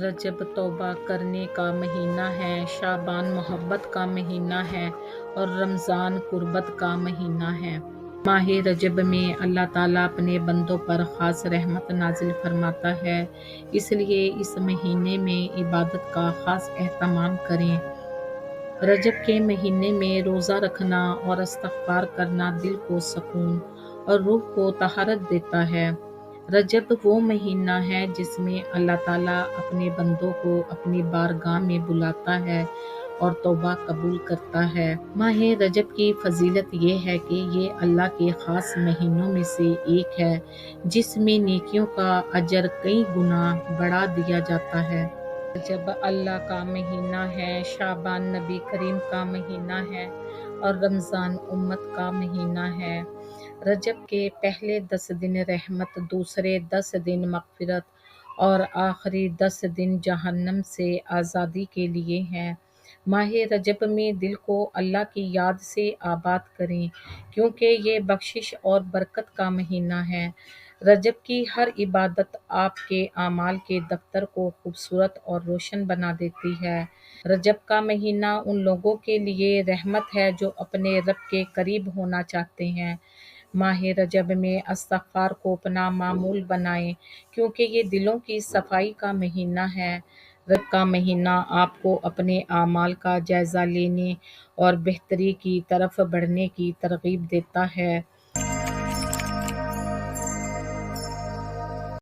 رجب توبہ کرنے کا مہینہ ہے، شعبان محبت کا مہینہ ہے اور رمضان قربت کا مہینہ ہے۔ ماہ رجب میں اللہ تعالیٰ اپنے بندوں پر خاص رحمت نازل فرماتا ہے، اس لیے اس مہینے میں عبادت کا خاص اہتمام کریں۔ رجب کے مہینے میں روزہ رکھنا اور استغفار کرنا دل کو سکون اور روح کو طہارت دیتا ہے۔ رجب وہ مہینہ ہے جس میں اللہ تعالیٰ اپنے بندوں کو اپنی بارگاہ میں بلاتا ہے اور توبہ قبول کرتا ہے۔ ماہ رجب کی فضیلت یہ ہے کہ یہ اللہ کے خاص مہینوں میں سے ایک ہے جس میں نیکیوں کا اجر کئی گنا بڑھا دیا جاتا ہے۔ رجب اللہ کا مہینہ ہے، شعبان نبی کریم کا مہینہ ہے اور رمضان امت کا مہینہ ہے۔ رجب کے پہلے 10 دن رحمت، دوسرے 10 دن مغفرت اور آخری 10 دن جہنم سے آزادی کے لیے ہیں۔ ماہ رجب میں دل کو اللہ کی یاد سے آباد کریں کیونکہ یہ بخشش اور برکت کا مہینہ ہے۔ رجب کی ہر عبادت آپ کے اعمال کے دفتر کو خوبصورت اور روشن بنا دیتی ہے۔ رجب کا مہینہ ان لوگوں کے لیے رحمت ہے جو اپنے رب کے قریب ہونا چاہتے ہیں۔ ماہ رجب میں استغفار کو اپنا معمول بنائیں کیونکہ یہ دلوں کی صفائی کا مہینہ ہے۔ رجب کا مہینہ آپ کو اپنے اعمال کا جائزہ لینے اور بہتری کی طرف بڑھنے کی ترغیب دیتا ہے۔